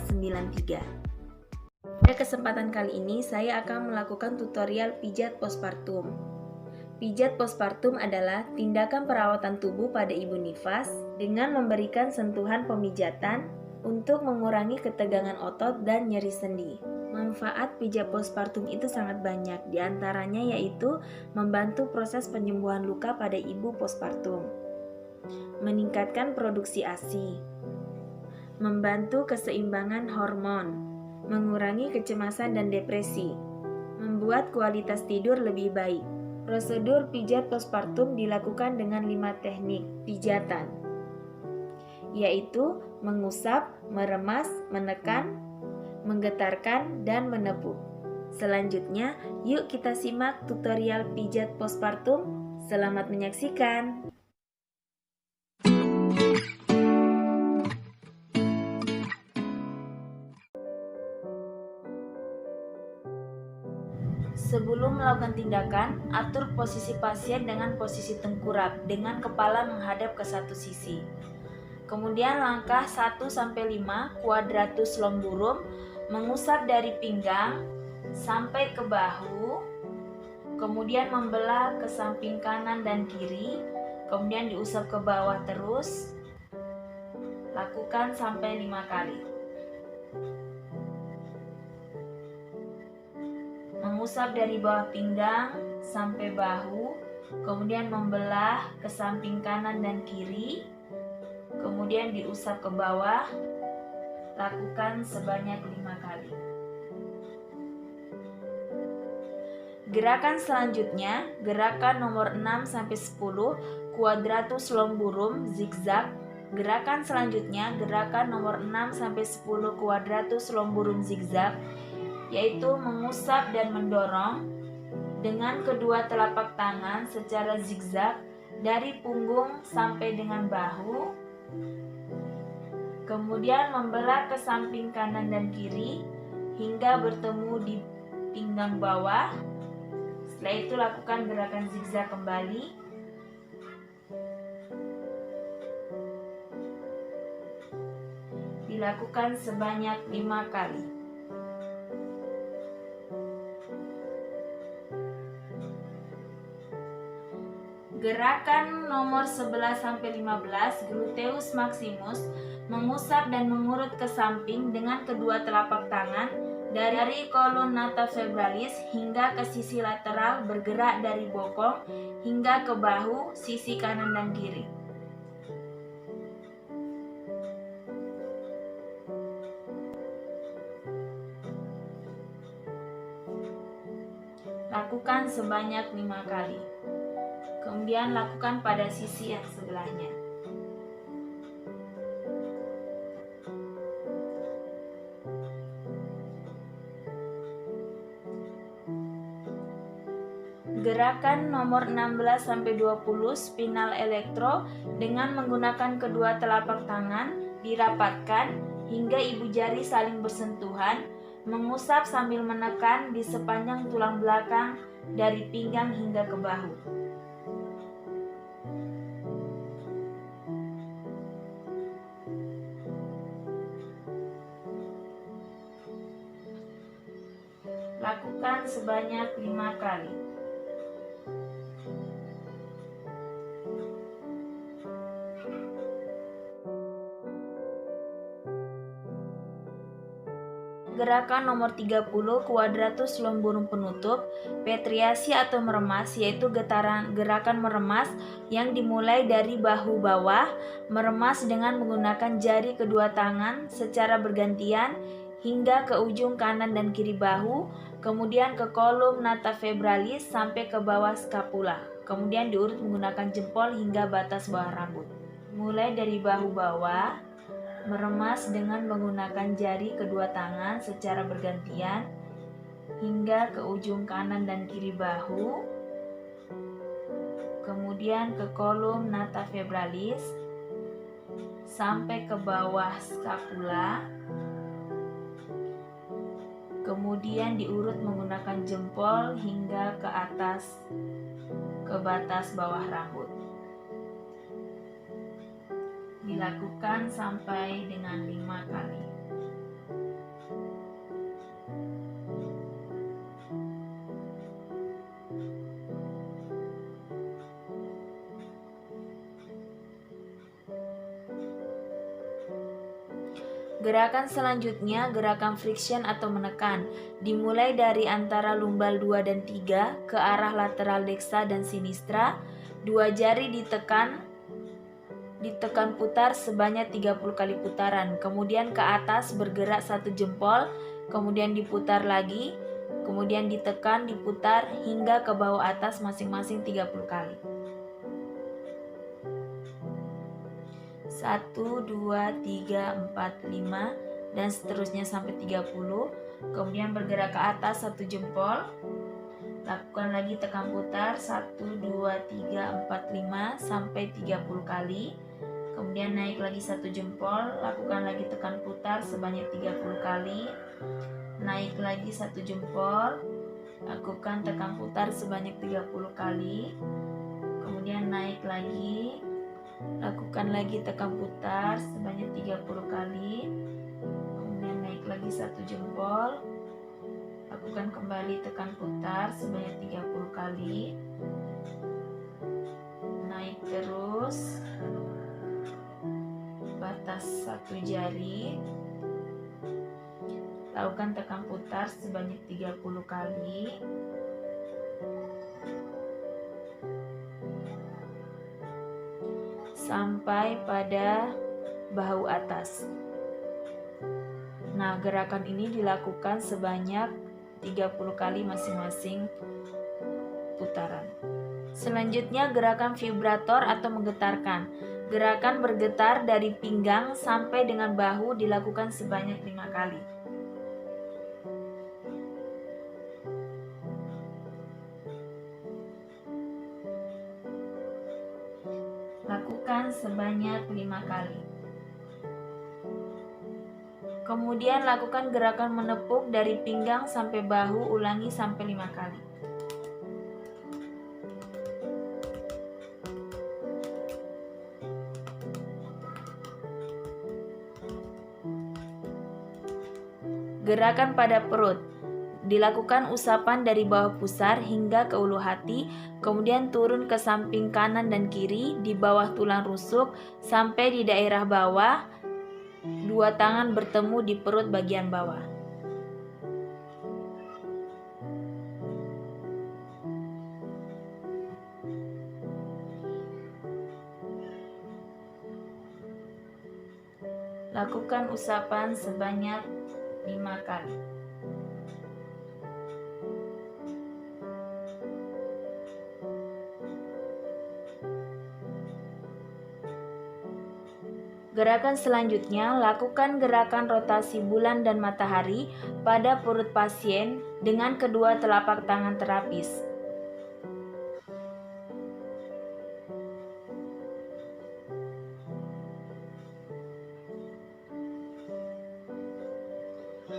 593. Pada kesempatan kali ini saya akan melakukan tutorial pijat postpartum. Pijat postpartum adalah tindakan perawatan tubuh pada ibu nifas dengan memberikan sentuhan pemijatan untuk mengurangi ketegangan otot dan nyeri sendi. Manfaat pijat postpartum itu sangat banyak, diantaranya yaitu membantu proses penyembuhan luka pada ibu postpartum, meningkatkan produksi ASI, membantu keseimbangan hormon, mengurangi kecemasan dan depresi, membuat kualitas tidur lebih baik. Prosedur pijat postpartum dilakukan dengan 5 teknik pijatan, yaitu mengusap, meremas, menekan, menggetarkan, dan menepuk. Selanjutnya, yuk kita simak tutorial pijat postpartum. Selamat menyaksikan! Sebelum melakukan tindakan, atur posisi pasien dengan posisi tengkurap dengan kepala menghadap ke satu sisi. Kemudian langkah 1-5 kuadratus lomburum, mengusap dari pinggang sampai ke bahu, kemudian membelah ke samping kanan dan kiri, kemudian diusap ke bawah terus. Lakukan sampai 5 kali. Mengusap dari bawah pinggang sampai bahu, kemudian membelah ke samping kanan dan kiri, kemudian diusap ke bawah. Lakukan sebanyak 5 kali. Gerakan selanjutnya, gerakan nomor 6-10 kuadratus lomburum zigzag. Gerakan selanjutnya, gerakan nomor 6-10 kuadratus lomburum zigzag, yaitu mengusap dan mendorong dengan kedua telapak tangan secara zigzag dari punggung sampai dengan bahu, kemudian membelah ke samping kanan dan kiri hingga bertemu di pinggang bawah. Setelah itu lakukan gerakan zigzag kembali. Dilakukan sebanyak 5 kali. Gerakan nomor 11-15 gluteus maximus, mengusap dan mengurut ke samping dengan kedua telapak tangan dari columnata febralis hingga ke sisi lateral, bergerak dari bokong hingga ke bahu sisi kanan dan kiri. Lakukan sebanyak 5 kali. Kemudian lakukan pada sisi yang sebelahnya. Gerakan nomor 16-20 spinal elektro dengan menggunakan kedua telapak tangan dirapatkan hingga ibu jari saling bersentuhan, mengusap sambil menekan di sepanjang tulang belakang dari pinggang hingga ke bahu. Lakukan sebanyak 5 kali. Gerakan nomor 30 kuadratus lomburum penutup, petriasi atau meremas, yaitu gerakan meremas yang dimulai dari bahu bawah, meremas dengan menggunakan jari kedua tangan secara bergantian hingga ke ujung kanan dan kiri bahu, kemudian ke columnata febralis sampai ke bawah scapula, kemudian diurut menggunakan jempol hingga batas bawah rambut. Mulai dari bahu bawah, meremas dengan menggunakan jari kedua tangan secara bergantian hingga ke ujung kanan dan kiri bahu, kemudian ke columnata febralis sampai ke bawah scapula, kemudian diurut menggunakan jempol hingga ke atas ke batas bawah rambut. Dilakukan sampai dengan 5 kali. Gerakan selanjutnya gerakan friction atau menekan. Dimulai dari antara lumbal 2 dan 3 ke arah lateral deksa dan sinistra. Dua jari ditekan putar sebanyak 30 kali putaran. Kemudian ke atas bergerak satu jempol, kemudian diputar lagi, kemudian ditekan, diputar hingga ke bawah atas masing-masing 30 kali. 1, 2, 3, 4, 5 dan seterusnya sampai 30. Kemudian bergerak ke atas satu jempol. Lakukan lagi tekan putar 1, 2, 3, 4, 5 sampai 30 kali. Kemudian naik lagi satu jempol, lakukan lagi tekan putar sebanyak 30 kali. Naik lagi satu jempol, lakukan tekan putar sebanyak 30 kali. Kemudian naik lagi, lakukan lagi tekan putar sebanyak 30 kali. Kemudian naik lagi satu jempol, lakukan kembali tekan putar sebanyak 30 kali. Naik terus, batas satu jari, lakukan tekan putar sebanyak 30 kali. Sampai pada bahu atas. Nah, gerakan ini dilakukan sebanyak 30 kali masing-masing putaran. Selanjutnya gerakan vibrator atau menggetarkan. Gerakan bergetar dari pinggang sampai dengan bahu dilakukan sebanyak 5 kali. Lakukan sebanyak 5 kali. Kemudian lakukan gerakan menepuk dari pinggang sampai bahu, ulangi sampai 5 kali. Gerakan pada perut. Dilakukan usapan dari bawah pusar hingga ke ulu hati, kemudian turun ke samping kanan dan kiri di bawah tulang rusuk sampai di daerah bawah. Dua tangan bertemu di perut bagian bawah. Lakukan usapan sebanyak 5 kali. Gerakan selanjutnya, lakukan gerakan rotasi bulan dan matahari pada perut pasien dengan kedua telapak tangan terapis.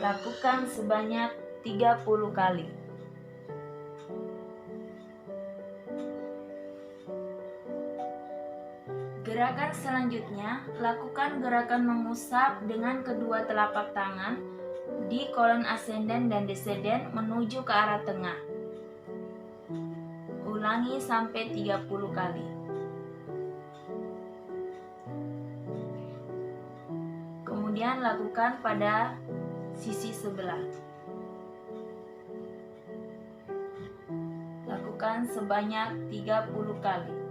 Lakukan sebanyak 30 kali. Gerakan selanjutnya, lakukan gerakan mengusap dengan kedua telapak tangan di kolon ascendens dan descendens menuju ke arah tengah. Ulangi sampai 30 kali. Kemudian lakukan pada sisi sebelah. Lakukan sebanyak 30 kali.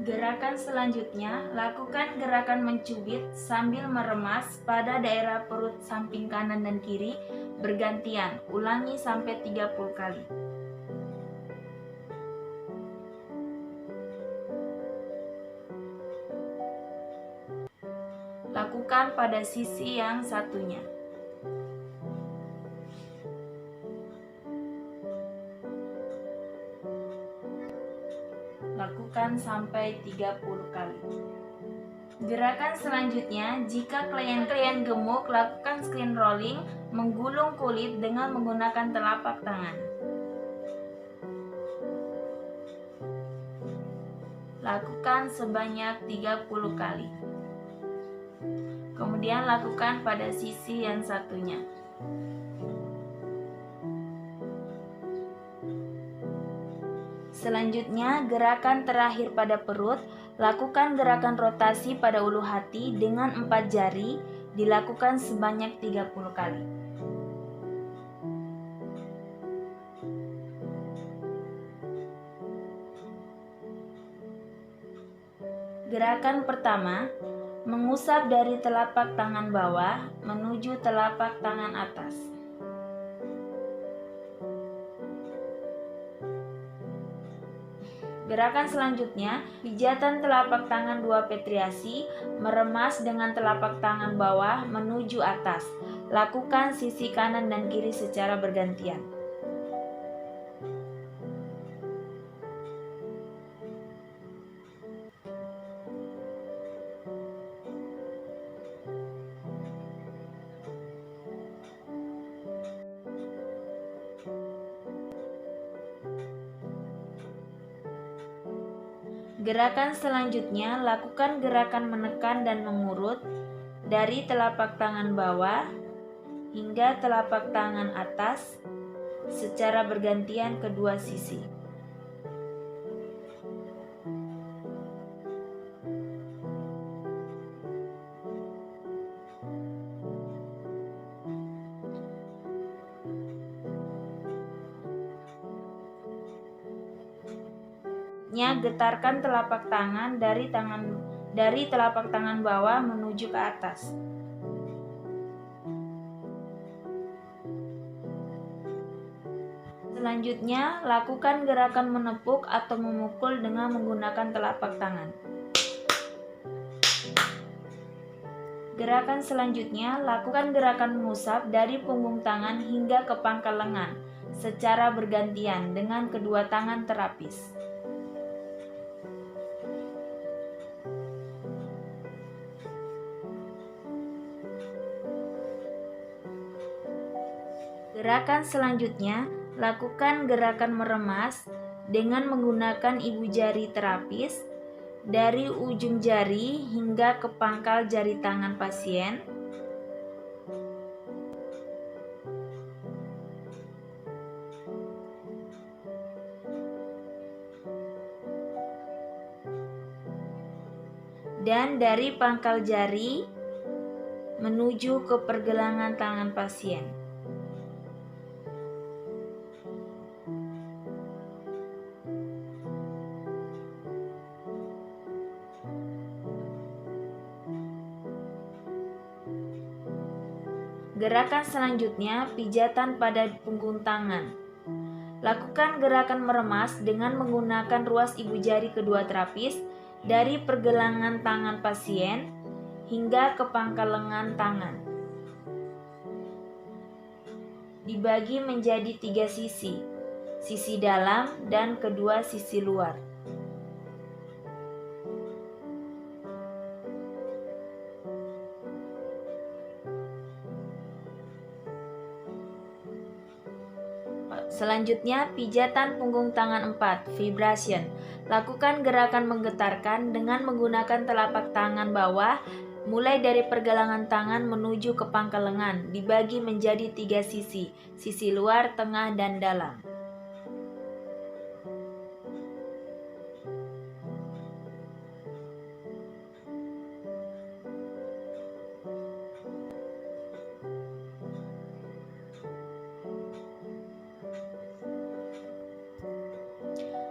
Gerakan selanjutnya, lakukan gerakan mencubit sambil meremas pada daerah perut samping kanan dan kiri bergantian. Ulangi sampai 30 kali. Lakukan pada sisi yang satunya. Lakukan sampai 30 kali. Gerakan selanjutnya, jika klien gemuk, lakukan screen rolling, menggulung kulit dengan menggunakan telapak tangan. Lakukan sebanyak 30 kali. Kemudian lakukan pada sisi yang satunya. Selanjutnya, gerakan terakhir pada perut, lakukan gerakan rotasi pada ulu hati dengan 4 jari, dilakukan sebanyak 30 kali. Gerakan pertama, mengusap dari telapak tangan bawah menuju telapak tangan atas. Gerakan selanjutnya, pijatan telapak tangan 2 petriasi, meremas dengan telapak tangan bawah menuju atas. Lakukan sisi kanan dan kiri secara bergantian. Gerakan selanjutnya, lakukan gerakan menekan dan mengurut dari telapak tangan bawah hingga telapak tangan atas secara bergantian kedua sisi. Getarkan telapak tangan dari telapak tangan bawah menuju ke atas. Selanjutnya, lakukan gerakan menepuk atau memukul dengan menggunakan telapak tangan. Gerakan selanjutnya, lakukan gerakan mengusap dari punggung tangan hingga ke pangkal lengan secara bergantian dengan kedua tangan terapis. Gerakan selanjutnya, lakukan gerakan meremas dengan menggunakan ibu jari terapis dari ujung jari hingga ke pangkal jari tangan pasien. Dan dari pangkal jari menuju ke pergelangan tangan pasien. Gerakan selanjutnya, pijatan pada punggung tangan. Lakukan gerakan meremas dengan menggunakan ruas ibu jari kedua terapis dari pergelangan tangan pasien hingga ke pangkal lengan tangan. Dibagi menjadi 3 sisi, sisi dalam dan kedua sisi luar. Selanjutnya, pijatan punggung tangan 4, vibration. Lakukan gerakan menggetarkan dengan menggunakan telapak tangan bawah mulai dari pergelangan tangan menuju ke pangkal lengan, dibagi menjadi 3 sisi, sisi luar, tengah, dan dalam.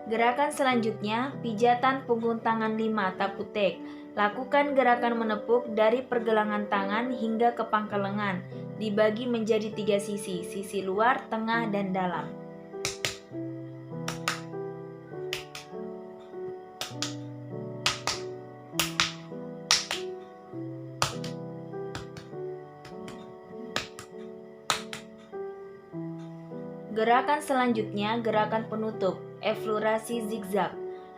Gerakan selanjutnya, pijatan punggung tangan 5, taputek. Lakukan gerakan menepuk dari pergelangan tangan hingga ke pangkal lengan, dibagi menjadi 3 sisi, sisi luar, tengah, dan dalam. Gerakan selanjutnya, gerakan penutup, eflorasi zigzag.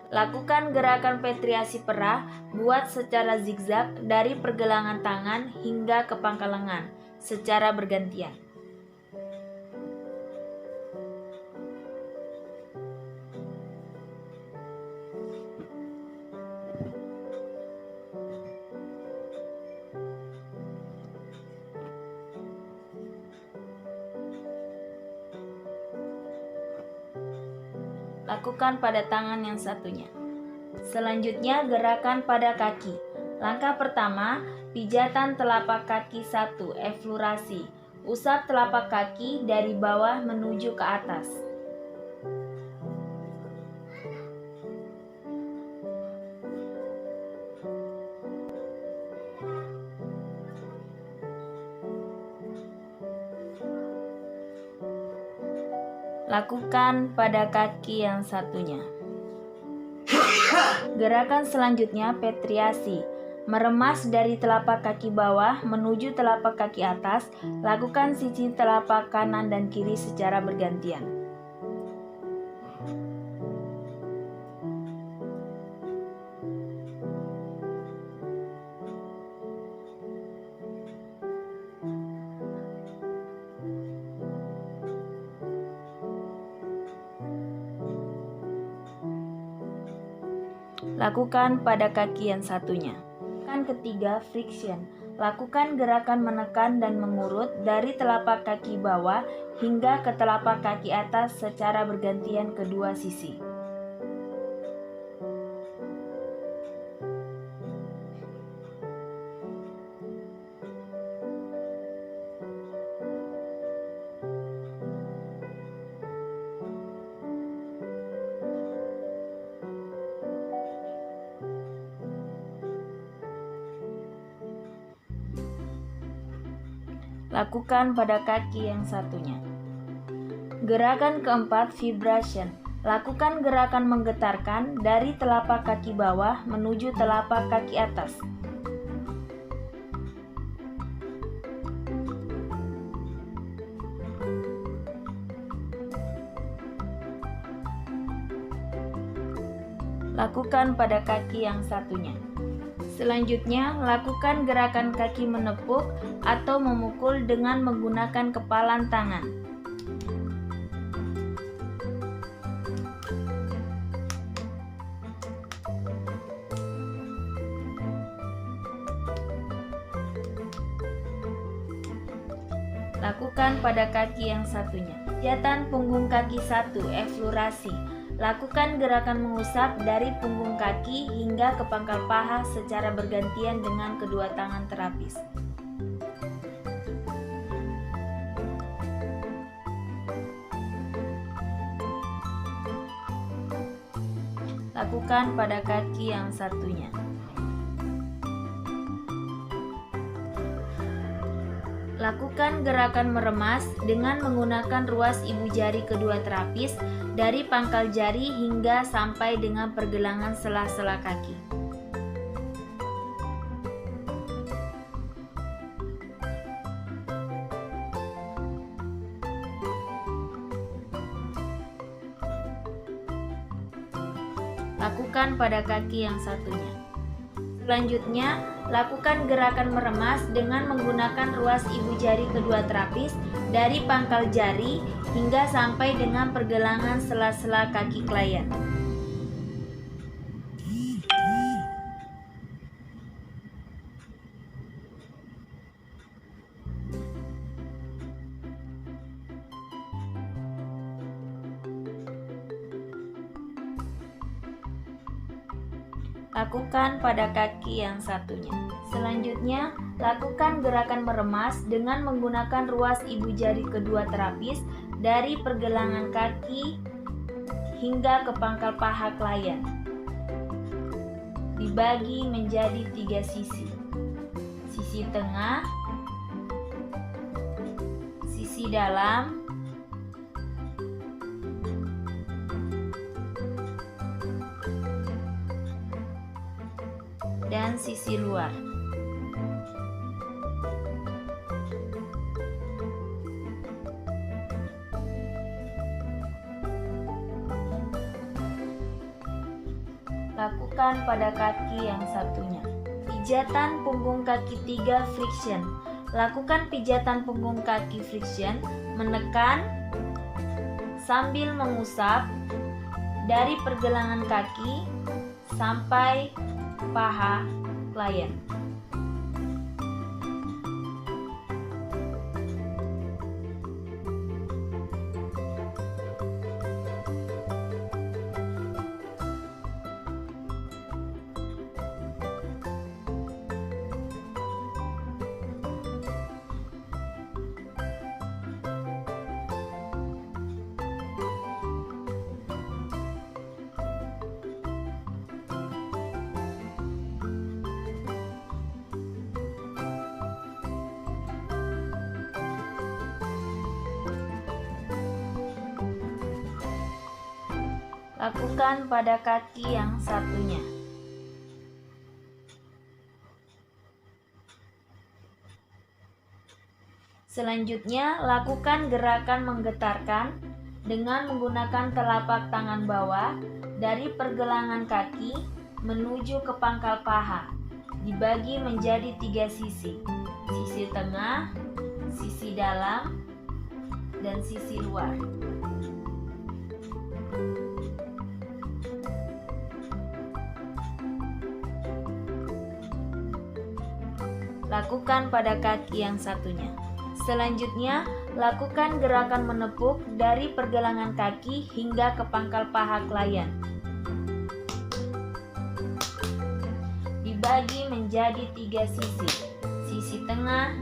Lakukan gerakan petriasi perah, buat secara zigzag dari pergelangan tangan hingga ke pangkal lengan, secara bergantian. Lakukan pada tangan yang satunya. Selanjutnya, gerakan pada kaki. Langkah pertama, pijatan telapak kaki 1, eflorasi. Usap telapak kaki dari bawah menuju ke atas. Lakukan pada kaki yang satunya. Gerakan selanjutnya petriasi. Meremas dari telapak kaki bawah menuju telapak kaki atas. Lakukan sisi telapak kanan dan kiri secara bergantian. Lakukan pada kaki yang satunya. Gerakan ketiga, friction. Lakukan gerakan menekan dan mengurut dari telapak kaki bawah hingga ke telapak kaki atas secara bergantian kedua sisi. Lakukan pada kaki yang satunya. Gerakan keempat, vibration. Lakukan gerakan menggetarkan dari telapak kaki bawah menuju telapak kaki atas. Lakukan pada kaki yang satunya. Selanjutnya, lakukan gerakan kaki menepuk atau memukul dengan menggunakan kepalan tangan. Lakukan pada kaki yang satunya. Pijatan punggung kaki 1, eflorasi. Lakukan gerakan mengusap dari punggung kaki hingga ke pangkal paha secara bergantian dengan kedua tangan terapis. Lakukan pada kaki yang satunya. Lakukan gerakan meremas dengan menggunakan ruas ibu jari kedua terapis dari pangkal jari hingga sampai dengan pergelangan sela-sela kaki. Lakukan pada kaki yang satunya. Selanjutnya, lakukan gerakan meremas dengan menggunakan ruas ibu jari kedua terapis dari pangkal jari hingga sampai dengan pergelangan sela-sela kaki klien. Lakukan pada kaki yang satunya. Selanjutnya, lakukan gerakan meremas dengan menggunakan ruas ibu jari kedua terapis dari pergelangan kaki hingga ke pangkal paha klien. Dibagi menjadi 3 sisi. Sisi tengah, sisi dalam, dan sisi luar. Lakukan pada kaki yang satunya. Pijatan punggung kaki 3, friction. Lakukan pijatan punggung kaki friction, menekan sambil mengusap dari pergelangan kaki sampai paha klien. Lakukan pada kaki yang satunya. Selanjutnya, lakukan gerakan menggetarkan dengan menggunakan telapak tangan bawah dari pergelangan kaki menuju ke pangkal paha. Dibagi menjadi 3 sisi. Sisi tengah, sisi dalam, dan sisi luar. Lakukan pada kaki yang satunya. Selanjutnya, lakukan gerakan menepuk dari pergelangan kaki hingga ke pangkal paha klien. Dibagi menjadi 3 sisi. Sisi tengah,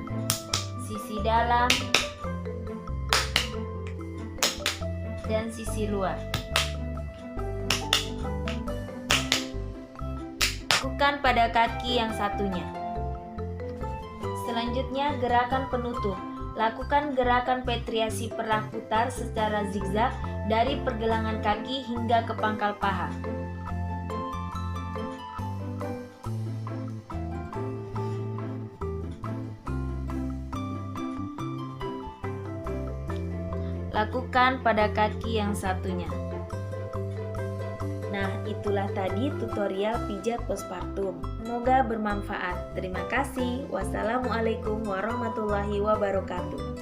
sisi dalam, dan sisi luar. Lakukan pada kaki yang satunya. Selanjutnya, gerakan penutup. Lakukan gerakan petriasi perah putar secara zigzag dari pergelangan kaki hingga ke pangkal paha. Lakukan pada kaki yang satunya. Nah, itulah tadi tutorial pijat postpartum. Semoga bermanfaat. Terima kasih. Wassalamualaikum warahmatullahi wabarakatuh.